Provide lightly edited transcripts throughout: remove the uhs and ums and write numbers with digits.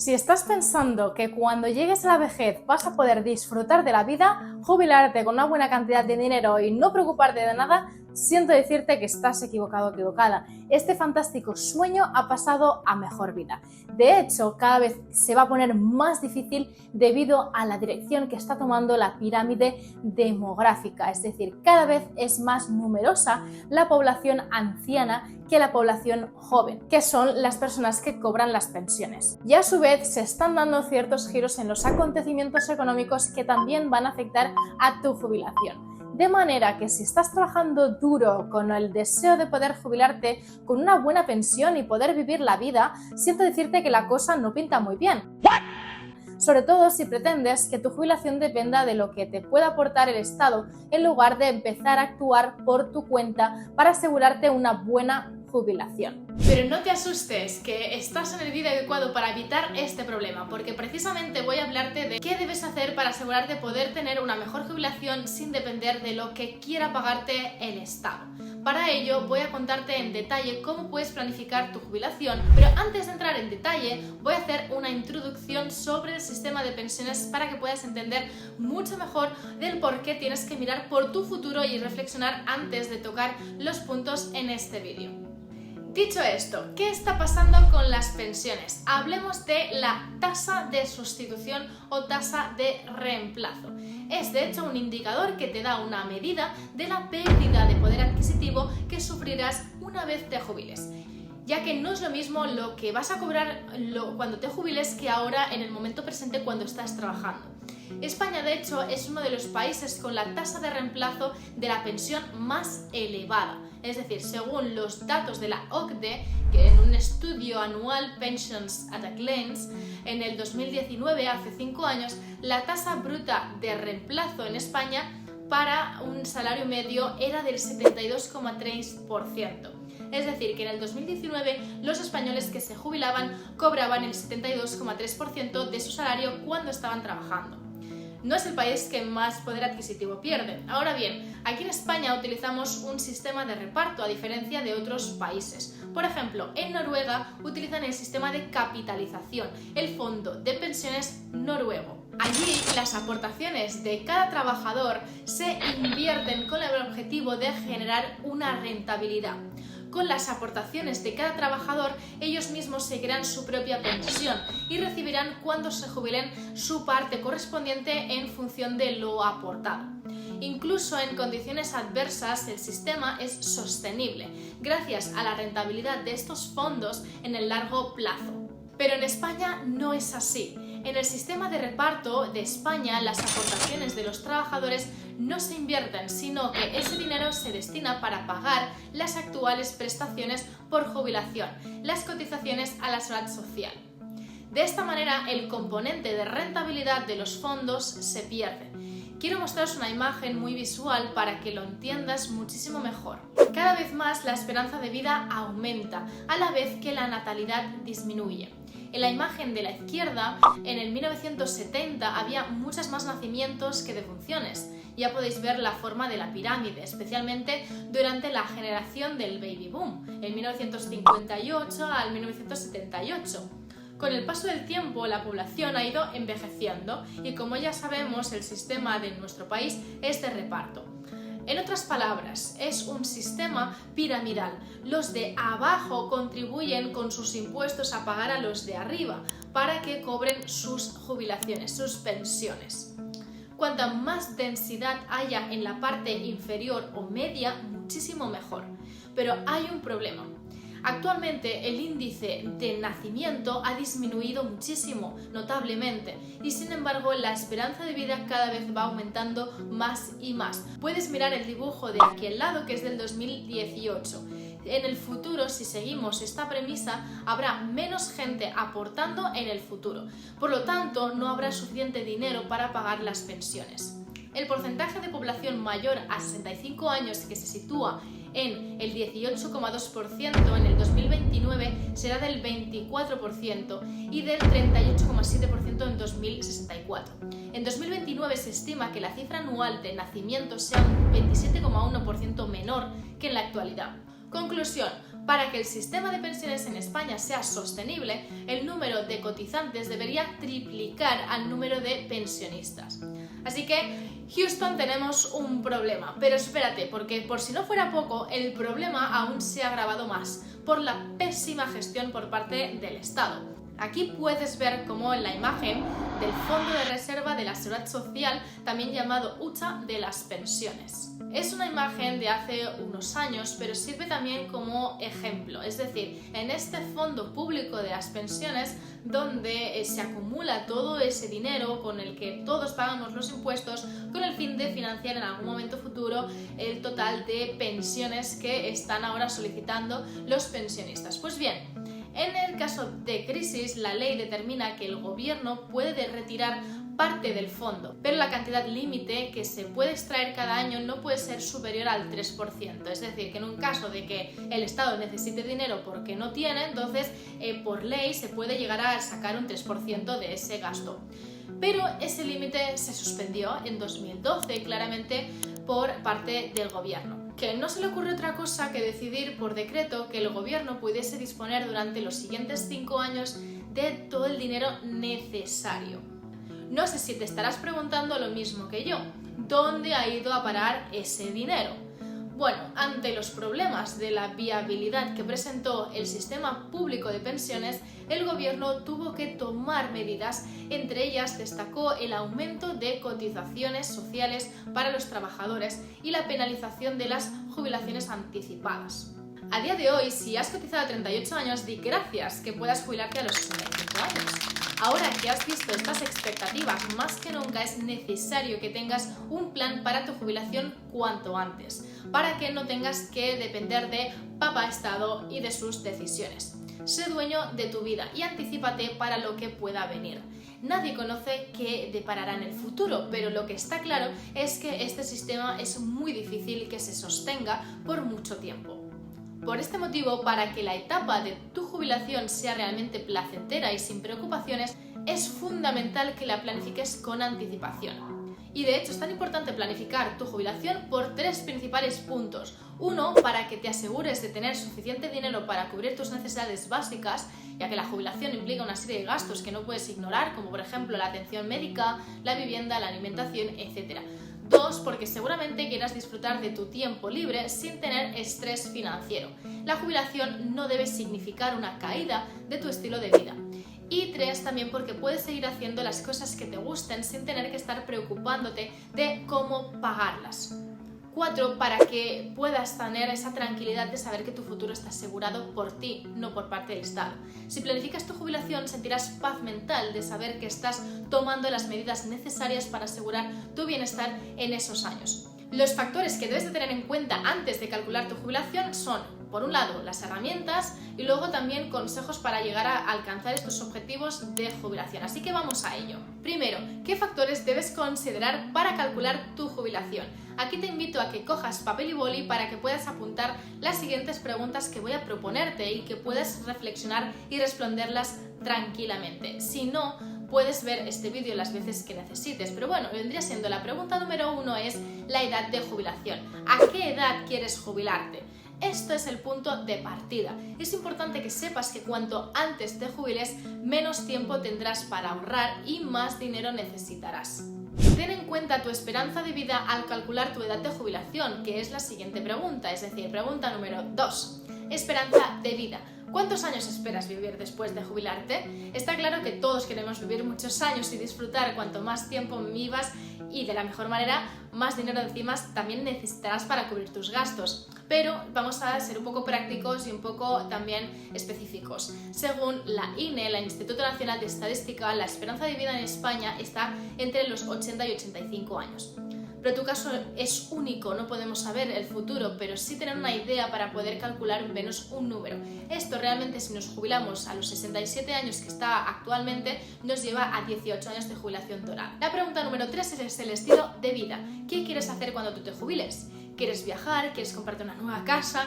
Si estás pensando que cuando llegues a la vejez vas a poder disfrutar de la vida, jubilarte con una buena cantidad de dinero y no preocuparte de nada, siento decirte que estás equivocado o equivocada. Este fantástico sueño ha pasado a mejor vida. De hecho, cada vez se va a poner más difícil debido a la dirección que está tomando la pirámide demográfica. Es decir, cada vez es más numerosa la población anciana que la población joven, que son las personas que cobran las pensiones. Y a su vez se están dando ciertos giros en los acontecimientos económicos que también van a afectar a tu jubilación. De manera que si estás trabajando duro con el deseo de poder jubilarte con una buena pensión y poder vivir la vida, siento decirte que la cosa no pinta muy bien. Sobre todo si pretendes que tu jubilación dependa de lo que te pueda aportar el Estado, en lugar de empezar a actuar por tu cuenta para asegurarte una buena jubilación. Pero no te asustes, que estás en el vídeo adecuado para evitar este problema, porque precisamente voy a hablarte de qué debes hacer para asegurarte poder tener una mejor jubilación sin depender de lo que quiera pagarte el Estado. Para ello voy a contarte en detalle cómo puedes planificar tu jubilación, pero antes de entrar en detalle voy a hacer una introducción sobre el sistema de pensiones para que puedas entender mucho mejor del por qué tienes que mirar por tu futuro y reflexionar antes de tocar los puntos en este vídeo. Dicho esto, ¿qué está pasando con las pensiones? Hablemos de la tasa de sustitución o tasa de reemplazo. Es de hecho un indicador que te da una medida de la pérdida de poder adquisitivo que sufrirás una vez te jubiles, ya que no es lo mismo lo que vas a cobrar cuando te jubiles que ahora en el momento presente cuando estás trabajando. España, de hecho, es uno de los países con la tasa de reemplazo de la pensión más elevada. Es decir, según los datos de la OCDE, que en un estudio anual Pensions at a Glance, en el 2019, hace 5 años, la tasa bruta de reemplazo en España para un salario medio era del 72,3%. Es decir, que en el 2019 los españoles que se jubilaban cobraban el 72,3% de su salario cuando estaban trabajando. No es el país que más poder adquisitivo pierde. Ahora bien, aquí en España utilizamos un sistema de reparto a diferencia de otros países. Por ejemplo, en Noruega utilizan el sistema de capitalización, el fondo de pensiones noruego. Allí las aportaciones de cada trabajador se invierten con el objetivo de generar una rentabilidad. Con las aportaciones de cada trabajador, ellos mismos se crean su propia pensión y recibirán cuando se jubilen su parte correspondiente en función de lo aportado. Incluso en condiciones adversas, el sistema es sostenible, gracias a la rentabilidad de estos fondos en el largo plazo. Pero en España no es así. En el sistema de reparto de España, las aportaciones de los trabajadores no se invierten, sino que ese dinero se destina para pagar las actuales prestaciones por jubilación, las cotizaciones a la seguridad social. De esta manera, el componente de rentabilidad de los fondos se pierde. Quiero mostraros una imagen muy visual para que lo entiendas muchísimo mejor. Cada vez más la esperanza de vida aumenta, a la vez que la natalidad disminuye. En la imagen de la izquierda, en el 1970 había muchos más nacimientos que defunciones. Ya podéis ver la forma de la pirámide, especialmente durante la generación del baby boom, en 1958 al 1978. Con el paso del tiempo, la población ha ido envejeciendo y, como ya sabemos, el sistema de nuestro país es de reparto. En otras palabras, es un sistema piramidal. Los de abajo contribuyen con sus impuestos a pagar a los de arriba para que cobren sus jubilaciones, sus pensiones. Cuanta más densidad haya en la parte inferior o media, muchísimo mejor. Pero hay un problema. Actualmente el índice de nacimiento ha disminuido muchísimo, notablemente, y sin embargo la esperanza de vida cada vez va aumentando más y más. Puedes mirar el dibujo de aquí al lado, que es del 2018. En el futuro, si seguimos esta premisa, habrá menos gente aportando en el futuro. Por lo tanto, no habrá suficiente dinero para pagar las pensiones. El porcentaje de población mayor a 65 años, que se sitúa en el 18,2%, en el 2029 será del 24% y del 38,7% en 2064. En 2029 se estima que la cifra anual de nacimientos sea un 27,1% menor que en la actualidad. Conclusión: para que el sistema de pensiones en España sea sostenible, el número de cotizantes debería triplicar al número de pensionistas. Así que, Houston, tenemos un problema, pero espérate, porque por si no fuera poco, el problema aún se ha agravado más por la pésima gestión por parte del Estado. Aquí puedes ver cómo en la imagen del Fondo de Reserva de la Seguridad Social, también llamado UTA, de las pensiones. Es una imagen de hace unos años, pero sirve también como ejemplo. Es decir, en este fondo público de las pensiones, donde se acumula todo ese dinero con el que todos pagamos los impuestos, con el fin de financiar en algún momento futuro el total de pensiones que están ahora solicitando los pensionistas. Pues bien, en el caso de crisis, la ley determina que el gobierno puede retirar parte del fondo, pero la cantidad límite que se puede extraer cada año no puede ser superior al 3%. Es decir, que en un caso de que el Estado necesite dinero porque no tiene, entonces por ley se puede llegar a sacar un 3% de ese gasto. Pero ese límite se suspendió en 2012 claramente por parte del gobierno. Que no se le ocurre otra cosa que decidir por decreto que el gobierno pudiese disponer durante los siguientes 5 años de todo el dinero necesario. No sé si te estarás preguntando lo mismo que yo, ¿dónde ha ido a parar ese dinero? Bueno, ante los problemas de la viabilidad que presentó el sistema público de pensiones, el gobierno tuvo que tomar medidas, entre ellas destacó el aumento de cotizaciones sociales para los trabajadores y la penalización de las jubilaciones anticipadas. A día de hoy, si has cotizado 38 años, di gracias que puedas jubilarte a los 65 años. Ahora que has visto estas expectativas, más que nunca es necesario que tengas un plan para tu jubilación cuanto antes, para que no tengas que depender de Papá Estado y de sus decisiones. Sé dueño de tu vida y anticípate para lo que pueda venir. Nadie conoce qué deparará en el futuro, pero lo que está claro es que este sistema es muy difícil que se sostenga por mucho tiempo. Por este motivo, para que la etapa de tu jubilación sea realmente placentera y sin preocupaciones, es fundamental que la planifiques con anticipación. Y de hecho es tan importante planificar tu jubilación por 3 principales puntos. Uno, para que te asegures de tener suficiente dinero para cubrir tus necesidades básicas, ya que la jubilación implica una serie de gastos que no puedes ignorar, como por ejemplo la atención médica, la vivienda, la alimentación, etc. 2, porque seguramente quieras disfrutar de tu tiempo libre sin tener estrés financiero. La jubilación no debe significar una caída de tu estilo de vida. Y 3, también porque puedes seguir haciendo las cosas que te gusten sin tener que estar preocupándote de cómo pagarlas. 4, para que puedas tener esa tranquilidad de saber que tu futuro está asegurado por ti, no por parte del Estado. Si planificas tu jubilación, sentirás paz mental de saber que estás tomando las medidas necesarias para asegurar tu bienestar en esos años. Los factores que debes de tener en cuenta antes de calcular tu jubilación son, por un lado, las herramientas y luego también consejos para llegar a alcanzar estos objetivos de jubilación. Así que vamos a ello. Primero, ¿qué factores debes considerar para calcular tu jubilación? Aquí te invito a que cojas papel y boli para que puedas apuntar las siguientes preguntas que voy a proponerte y que puedas reflexionar y responderlas tranquilamente. Si no, puedes ver este vídeo las veces que necesites, pero bueno, vendría siendo la pregunta número 1 es la edad de jubilación. ¿A qué edad quieres jubilarte? Esto es el punto de partida. Es importante que sepas que cuanto antes te jubiles, menos tiempo tendrás para ahorrar y más dinero necesitarás. Ten en cuenta tu esperanza de vida al calcular tu edad de jubilación, que es la siguiente pregunta, es decir, pregunta número 2. Esperanza de vida. ¿Cuántos años esperas vivir después de jubilarte? Está claro que todos queremos vivir muchos años y disfrutar cuanto más tiempo vivas y de la mejor manera, más dinero encima también necesitarás para cubrir tus gastos. Pero vamos a ser un poco prácticos y un poco también específicos. Según la INE, el Instituto Nacional de Estadística, la esperanza de vida en España está entre los 80 y 85 años. Pero tu caso es único, no podemos saber el futuro, pero sí tener una idea para poder calcular al menos un número. Esto realmente, si nos jubilamos a los 67 años que está actualmente, nos lleva a 18 años de jubilación total. La pregunta número 3 es el estilo de vida. ¿Qué quieres hacer cuando tú te jubiles? ¿Quieres viajar? ¿Quieres comprarte una nueva casa?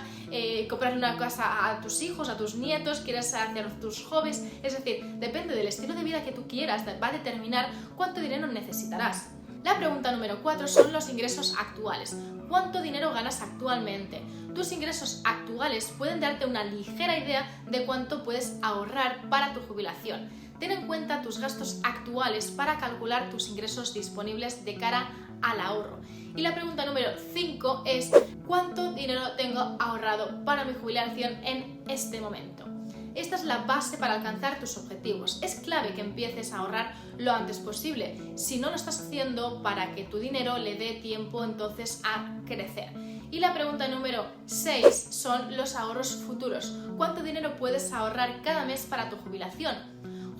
¿Comprarle una casa a tus hijos, a tus nietos? ¿Quieres hacer tus hobbies? Es decir, depende del estilo de vida que tú quieras, va a determinar cuánto dinero necesitarás. La pregunta número 4 son los ingresos actuales. ¿Cuánto dinero ganas actualmente? Tus ingresos actuales pueden darte una ligera idea de cuánto puedes ahorrar para tu jubilación. Ten en cuenta tus gastos actuales para calcular tus ingresos disponibles de cara al ahorro. Y la pregunta número 5 es: ¿cuánto dinero tengo ahorrado para mi jubilación en este momento? Esta es la base para alcanzar tus objetivos. Es clave que empieces a ahorrar lo antes posible. Si no lo estás haciendo, para que tu dinero le dé tiempo entonces a crecer. Y la pregunta número 6 son los ahorros futuros. ¿Cuánto dinero puedes ahorrar cada mes para tu jubilación?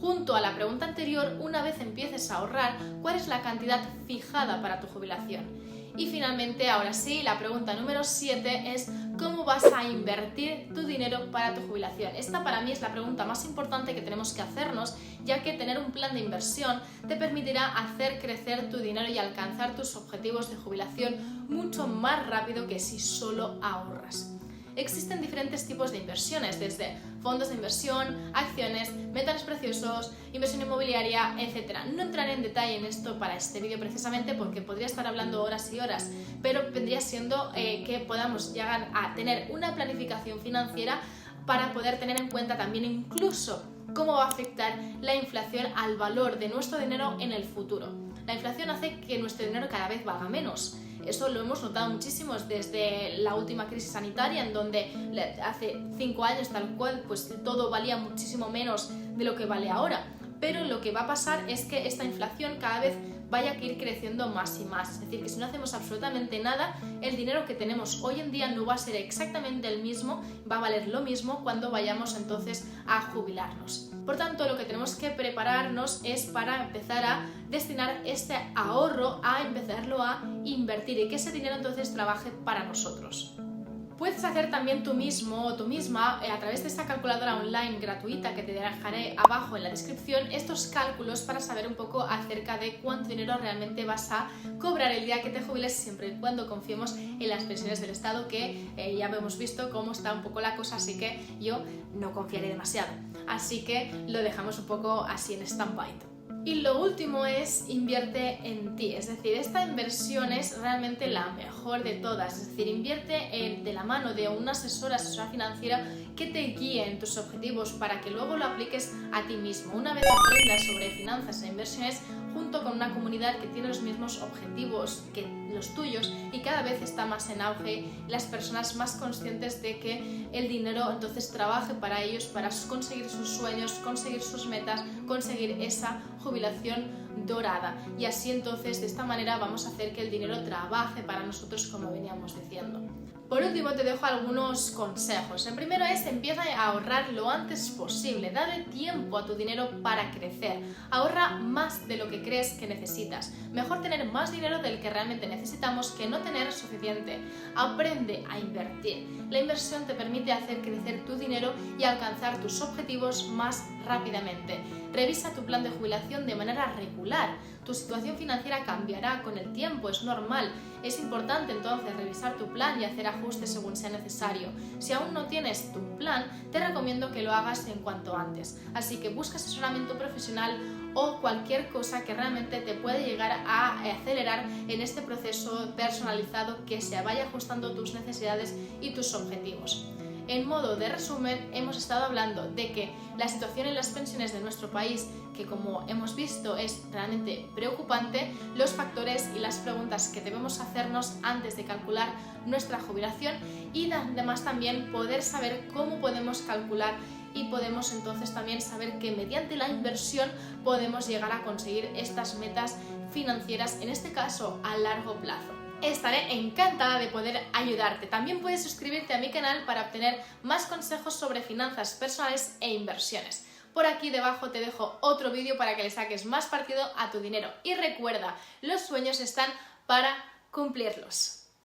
Junto a la pregunta anterior, una vez empieces a ahorrar, ¿cuál es la cantidad fijada para tu jubilación? Y finalmente, ahora sí, la pregunta número 7 es: ¿cómo vas a invertir tu dinero para tu jubilación? Esta para mí es la pregunta más importante que tenemos que hacernos, ya que tener un plan de inversión te permitirá hacer crecer tu dinero y alcanzar tus objetivos de jubilación mucho más rápido que si solo ahorras. Existen diferentes tipos de inversiones, desde fondos de inversión, acciones, metales preciosos, inversión inmobiliaria, etc. No entraré en detalle en esto para este vídeo precisamente porque podría estar hablando horas y horas, pero vendría siendo que podamos llegar a tener una planificación financiera para poder tener en cuenta también incluso cómo va a afectar la inflación al valor de nuestro dinero en el futuro. La inflación hace que nuestro dinero cada vez valga menos. Eso lo hemos notado muchísimo desde la última crisis sanitaria, en donde hace 5 años tal cual, pues todo valía muchísimo menos de lo que vale ahora. Pero lo que va a pasar es que esta inflación cada vez vaya a ir creciendo más y más. Es decir, que si no hacemos absolutamente nada, el dinero que tenemos hoy en día no va a ser exactamente el mismo, va a valer lo mismo cuando vayamos entonces a jubilarnos. Por tanto, lo que tenemos que prepararnos es para empezar a destinar este ahorro, a empezarlo a invertir y que ese dinero entonces trabaje para nosotros. Puedes hacer también tú mismo o tú misma a través de esta calculadora online gratuita que te dejaré abajo en la descripción estos cálculos para saber un poco acerca de cuánto dinero realmente vas a cobrar el día que te jubiles, siempre y cuando confiemos en las pensiones del Estado, que ya hemos visto cómo está un poco la cosa, así que yo no confiaré demasiado. Así que lo dejamos un poco así en stand-by. Y lo último es: invierte en ti. Es decir, esta inversión es realmente la mejor de todas. Es decir, invierte de la mano de una asesora financiera que te guíe en tus objetivos para que luego lo apliques a ti mismo. Una vez aprendas sobre finanzas e inversiones junto con una comunidad que tiene los mismos objetivos que los tuyos y cada vez está más en auge, las personas más conscientes de que el dinero entonces trabaje para ellos, para conseguir sus sueños, conseguir sus metas, conseguir esa jubilación dorada. Y así entonces, de esta manera, vamos a hacer que el dinero trabaje para nosotros, como veníamos diciendo. Por último, te dejo algunos consejos. El primero es: empieza a ahorrar lo antes posible. Dale tiempo a tu dinero para crecer. Ahorra más de lo que crees que necesitas. Mejor tener más dinero del que realmente necesitamos que no tener suficiente. Aprende a invertir. La inversión te permite hacer crecer tu dinero y alcanzar tus objetivos más rápidamente. Revisa tu plan de jubilación de manera regular. Tu situación financiera cambiará con el tiempo, es normal. Es importante entonces revisar tu plan y hacer ajustes según sea necesario. Si aún no tienes tu plan, te recomiendo que lo hagas en cuanto antes. Así que busca asesoramiento profesional o cualquier cosa que realmente te puede llegar a acelerar en este proceso personalizado que se vaya ajustando a tus necesidades y tus objetivos. En modo de resumen, hemos estado hablando de que la situación en las pensiones de nuestro país, que como hemos visto es realmente preocupante, los factores y las preguntas que debemos hacernos antes de calcular nuestra jubilación y además también poder saber cómo podemos calcular y podemos entonces también saber que mediante la inversión podemos llegar a conseguir estas metas financieras, en este caso a largo plazo. Estaré encantada de poder ayudarte. También puedes suscribirte a mi canal para obtener más consejos sobre finanzas personales e inversiones. Por aquí debajo te dejo otro vídeo para que le saques más partido a tu dinero. Y recuerda, los sueños están para cumplirlos.